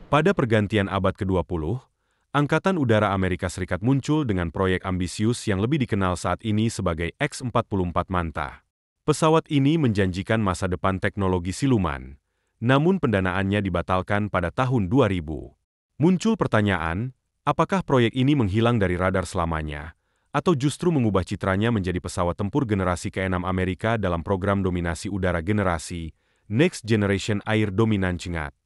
Pada pergantian abad ke-20, Angkatan Udara Amerika Serikat muncul dengan proyek ambisius yang lebih dikenal saat ini sebagai X-44 Manta. Pesawat ini menjanjikan masa depan teknologi siluman, namun pendanaannya dibatalkan pada tahun 2000. Muncul pertanyaan, apakah proyek ini menghilang dari radar selamanya, atau justru mengubah citranya menjadi pesawat tempur generasi ke-6 Amerika dalam program dominasi udara generasi Next Generation Air Dominance NGAD.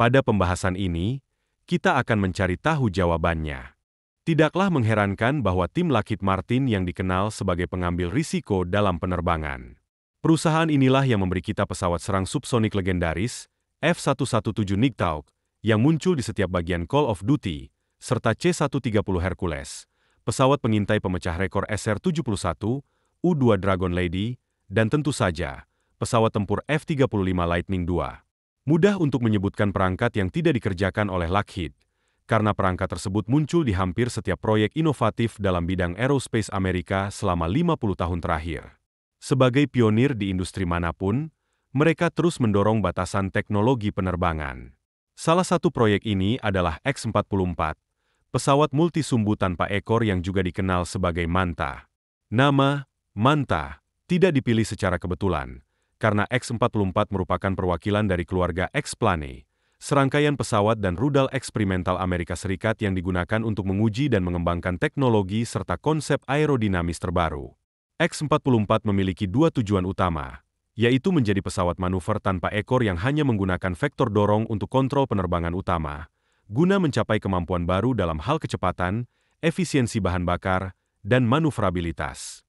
Pada pembahasan ini, kita akan mencari tahu jawabannya. Tidaklah mengherankan bahwa tim Lockheed Martin yang dikenal sebagai pengambil risiko dalam penerbangan. Perusahaan inilah yang memberi kita pesawat serang subsonik legendaris, F-117 Nighthawk, yang muncul di setiap bagian Call of Duty, serta C-130 Hercules, pesawat pengintai pemecah rekor SR-71, U-2 Dragon Lady, dan tentu saja, pesawat tempur F-35 Lightning II. Mudah untuk menyebutkan perangkat yang tidak dikerjakan oleh Lockheed, karena perangkat tersebut muncul di hampir setiap proyek inovatif dalam bidang aerospace Amerika selama 50 tahun terakhir. Sebagai pionir di industri manapun, mereka terus mendorong batasan teknologi penerbangan. Salah satu proyek ini adalah X-44, pesawat multisumbu tanpa ekor yang juga dikenal sebagai Manta. Nama, Manta, tidak dipilih secara kebetulan, karena X-44 merupakan perwakilan dari keluarga X-Plane, serangkaian pesawat dan rudal eksperimental Amerika Serikat yang digunakan untuk menguji dan mengembangkan teknologi serta konsep aerodinamis terbaru. X-44 memiliki dua tujuan utama, yaitu menjadi pesawat manuver tanpa ekor yang hanya menggunakan vektor dorong untuk kontrol penerbangan utama, guna mencapai kemampuan baru dalam hal kecepatan, efisiensi bahan bakar, dan manuverabilitas.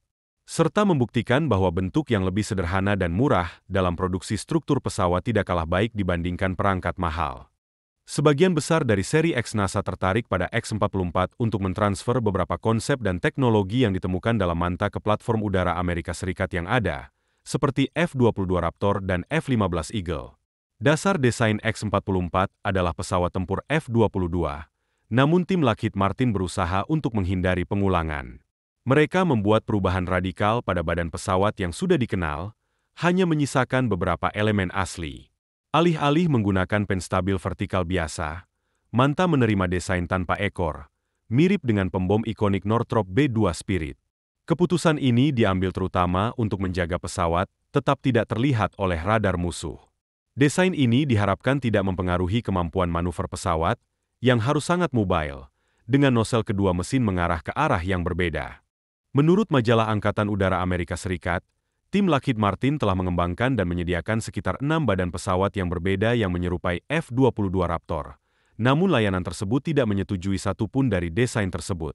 Serta membuktikan bahwa bentuk yang lebih sederhana dan murah dalam produksi struktur pesawat tidak kalah baik dibandingkan perangkat mahal. Sebagian besar dari seri X NASA tertarik pada X-44 untuk mentransfer beberapa konsep dan teknologi yang ditemukan dalam Manta ke platform udara Amerika Serikat yang ada, seperti F-22 Raptor dan F-15 Eagle. Dasar desain X-44 adalah pesawat tempur F-22, namun tim Lockheed Martin berusaha untuk menghindari pengulangan. Mereka membuat perubahan radikal pada badan pesawat yang sudah dikenal, hanya menyisakan beberapa elemen asli. Alih-alih menggunakan penstabil vertikal biasa, Manta menerima desain tanpa ekor, mirip dengan pembom ikonik Northrop B-2 Spirit. Keputusan ini diambil terutama untuk menjaga pesawat tetap tidak terlihat oleh radar musuh. Desain ini diharapkan tidak mempengaruhi kemampuan manuver pesawat, yang harus sangat mobile, dengan nosel kedua mesin mengarah ke arah yang berbeda. Menurut majalah Angkatan Udara Amerika Serikat, tim Lockheed Martin telah mengembangkan dan menyediakan sekitar 6 badan pesawat yang berbeda yang menyerupai F-22 Raptor. Namun layanan tersebut tidak menyetujui satupun dari desain tersebut.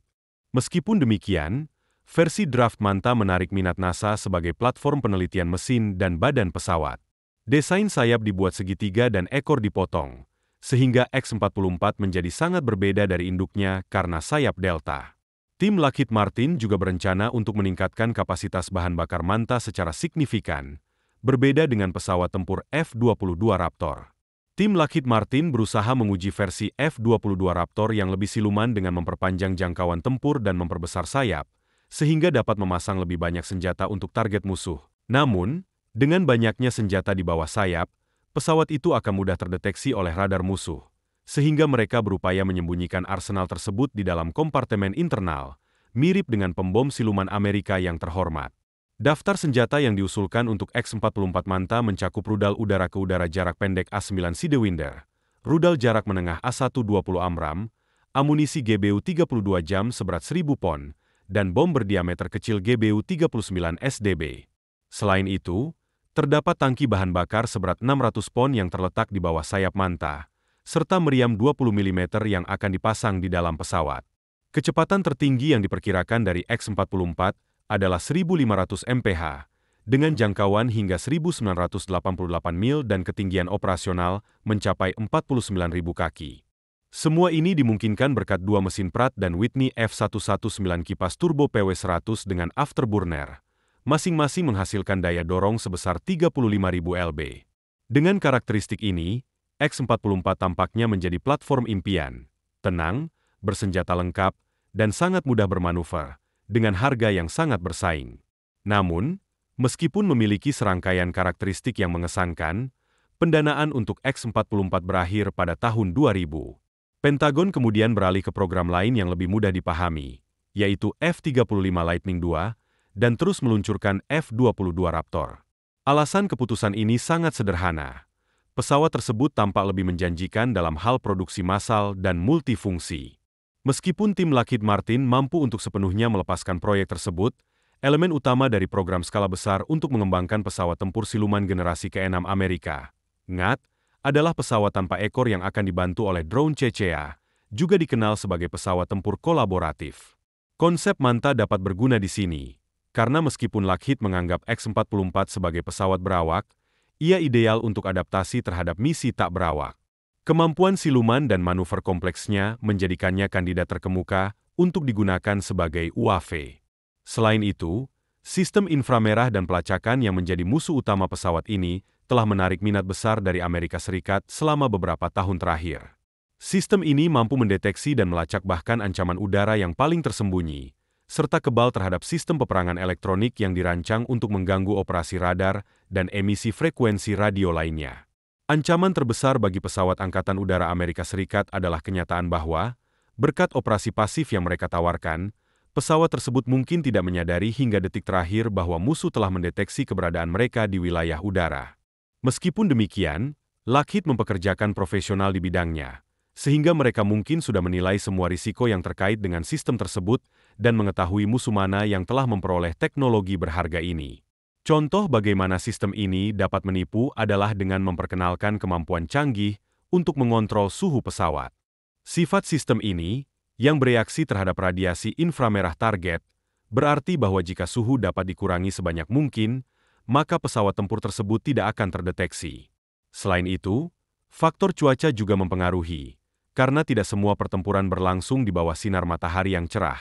Meskipun demikian, versi draft Manta menarik minat NASA sebagai platform penelitian mesin dan badan pesawat. Desain sayap dibuat segitiga dan ekor dipotong, sehingga X-44 menjadi sangat berbeda dari induknya karena sayap delta. Tim Lockheed Martin juga berencana untuk meningkatkan kapasitas bahan bakar Manta secara signifikan, berbeda dengan pesawat tempur F-22 Raptor. Tim Lockheed Martin berusaha menguji versi F-22 Raptor yang lebih siluman dengan memperpanjang jangkauan tempur dan memperbesar sayap, sehingga dapat memasang lebih banyak senjata untuk target musuh. Namun, dengan banyaknya senjata di bawah sayap, pesawat itu akan mudah terdeteksi oleh radar musuh, sehingga mereka berupaya menyembunyikan arsenal tersebut di dalam kompartemen internal, mirip dengan pembom siluman Amerika yang terhormat. Daftar senjata yang diusulkan untuk X-44 Manta mencakup rudal udara-ke-udara jarak pendek A-9 Sidewinder, rudal jarak menengah A-120 Amram, amunisi GBU-32 jam seberat 1000 pon, dan bom berdiameter kecil GBU-39 SDB. Selain itu, terdapat tangki bahan bakar seberat 600 pon yang terletak di bawah sayap Manta, serta meriam 20 mm yang akan dipasang di dalam pesawat. Kecepatan tertinggi yang diperkirakan dari X-44 adalah 1.500 mph, dengan jangkauan hingga 1.988 mil dan ketinggian operasional mencapai 49.000 kaki. Semua ini dimungkinkan berkat dua mesin Pratt dan Whitney F119 kipas turbo PW100 dengan afterburner, masing-masing menghasilkan daya dorong sebesar 35.000 lb. Dengan karakteristik ini, X-44 tampaknya menjadi platform impian, tenang, bersenjata lengkap, dan sangat mudah bermanuver, dengan harga yang sangat bersaing. Namun, meskipun memiliki serangkaian karakteristik yang mengesankan, Pendanaan untuk X-44 berakhir pada tahun 2000. Pentagon kemudian beralih ke program lain yang lebih mudah dipahami, yaitu F-35 Lightning II, dan terus meluncurkan F-22 Raptor. Alasan keputusan ini sangat sederhana. Pesawat tersebut tampak lebih menjanjikan dalam hal produksi massal dan multifungsi. Meskipun tim Lockheed Martin mampu untuk sepenuhnya melepaskan proyek tersebut, elemen utama dari program skala besar untuk mengembangkan pesawat tempur siluman generasi ke-6 Amerika, NGAT, adalah pesawat tanpa ekor yang akan dibantu oleh drone CCA, juga dikenal sebagai pesawat tempur kolaboratif. Konsep Manta dapat berguna di sini, karena meskipun Lockheed menganggap X-44 sebagai pesawat berawak, ia ideal untuk adaptasi terhadap misi tak berawak. Kemampuan siluman dan manuver kompleksnya menjadikannya kandidat terkemuka untuk digunakan sebagai UAV. Selain itu, sistem inframerah dan pelacakan yang menjadi musuh utama pesawat ini telah menarik minat besar dari Amerika Serikat selama beberapa tahun terakhir. Sistem ini mampu mendeteksi dan melacak bahkan ancaman udara yang paling tersembunyi, serta kebal terhadap sistem peperangan elektronik yang dirancang untuk mengganggu operasi radar dan emisi frekuensi radio lainnya. Ancaman terbesar bagi pesawat Angkatan Udara Amerika Serikat adalah kenyataan bahwa, berkat operasi pasif yang mereka tawarkan, pesawat tersebut mungkin tidak menyadari hingga detik terakhir bahwa musuh telah mendeteksi keberadaan mereka di wilayah udara. Meskipun demikian, Lockheed mempekerjakan profesional di bidangnya, sehingga mereka mungkin sudah menilai semua risiko yang terkait dengan sistem tersebut dan mengetahui musuh mana yang telah memperoleh teknologi berharga ini. Contoh bagaimana sistem ini dapat menipu adalah dengan memperkenalkan kemampuan canggih untuk mengontrol suhu pesawat. Sifat sistem ini, yang bereaksi terhadap radiasi inframerah target, berarti bahwa jika suhu dapat dikurangi sebanyak mungkin, maka pesawat tempur tersebut tidak akan terdeteksi. Selain itu, faktor cuaca juga mempengaruhi, karena tidak semua pertempuran berlangsung di bawah sinar matahari yang cerah.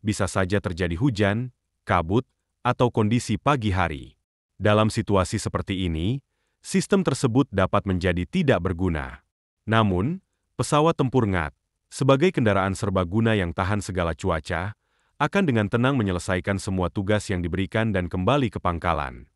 Bisa saja terjadi hujan, kabut, atau kondisi pagi hari. Dalam situasi seperti ini, sistem tersebut dapat menjadi tidak berguna. Namun, pesawat tempur NGAT, sebagai kendaraan serbaguna yang tahan segala cuaca, akan dengan tenang menyelesaikan semua tugas yang diberikan dan kembali ke pangkalan.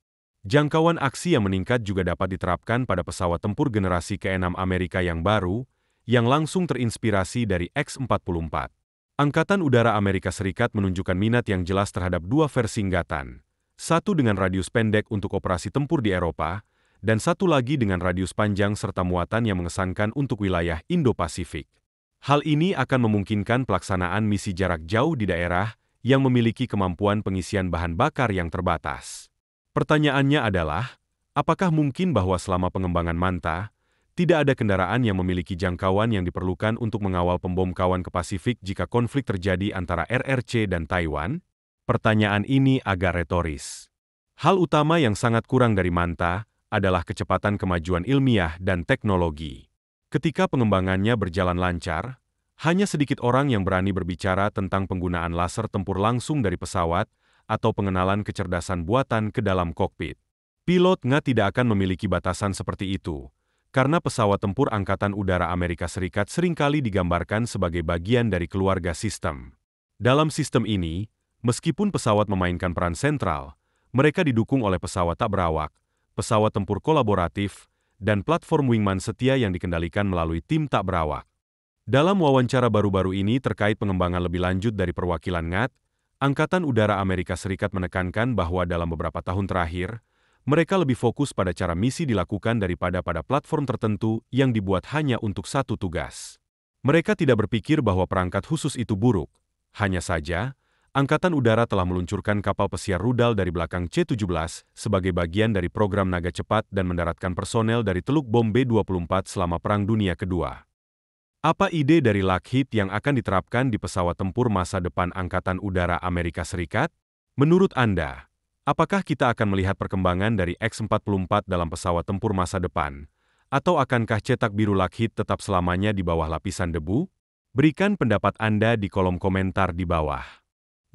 Jangkauan aksi yang meningkat juga dapat diterapkan pada pesawat tempur generasi ke-6 Amerika yang baru, yang langsung terinspirasi dari X-44. Angkatan Udara Amerika Serikat menunjukkan minat yang jelas terhadap dua versi Ngatan, satu dengan radius pendek untuk operasi tempur di Eropa, dan satu lagi dengan radius panjang serta muatan yang mengesankan untuk wilayah Indo-Pasifik. Hal ini akan memungkinkan pelaksanaan misi jarak jauh di daerah yang memiliki kemampuan pengisian bahan bakar yang terbatas. Pertanyaannya adalah, apakah mungkin bahwa selama pengembangan Manta, tidak ada kendaraan yang memiliki jangkauan yang diperlukan untuk mengawal pembom kawan ke Pasifik jika konflik terjadi antara RRC dan Taiwan? Pertanyaan ini agak retoris. Hal utama yang sangat kurang dari Manta adalah kecepatan kemajuan ilmiah dan teknologi. Ketika pengembangannya berjalan lancar, hanya sedikit orang yang berani berbicara tentang penggunaan laser tempur langsung dari pesawat atau pengenalan kecerdasan buatan ke dalam kokpit. Pilot NGAT tidak akan memiliki batasan seperti itu, karena pesawat tempur Angkatan Udara Amerika Serikat seringkali digambarkan sebagai bagian dari keluarga sistem. Dalam sistem ini, meskipun pesawat memainkan peran sentral, mereka didukung oleh pesawat tak berawak, pesawat tempur kolaboratif, dan platform wingman setia yang dikendalikan melalui tim tak berawak. Dalam wawancara baru-baru ini terkait pengembangan lebih lanjut dari perwakilan NGAT, Angkatan Udara Amerika Serikat menekankan bahwa dalam beberapa tahun terakhir, mereka lebih fokus pada cara misi dilakukan daripada pada platform tertentu yang dibuat hanya untuk satu tugas. Mereka tidak berpikir bahwa perangkat khusus itu buruk. Hanya saja, Angkatan Udara telah meluncurkan kapal pesiar rudal dari belakang C-17 sebagai bagian dari program Naga Cepat dan mendaratkan personel dari Teluk Bom B-24 selama Perang Dunia Kedua. Apa ide dari Lockheed yang akan diterapkan di pesawat tempur masa depan Angkatan Udara Amerika Serikat? Menurut Anda, apakah kita akan melihat perkembangan dari X-44 dalam pesawat tempur masa depan? Atau akankah cetak biru Lockheed tetap selamanya di bawah lapisan debu? Berikan pendapat Anda di kolom komentar di bawah.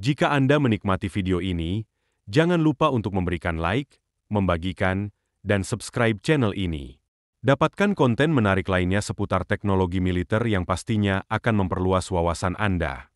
Jika Anda menikmati video ini, jangan lupa untuk memberikan like, membagikan, dan subscribe channel ini. Dapatkan konten menarik lainnya seputar teknologi militer yang pastinya akan memperluas wawasan Anda.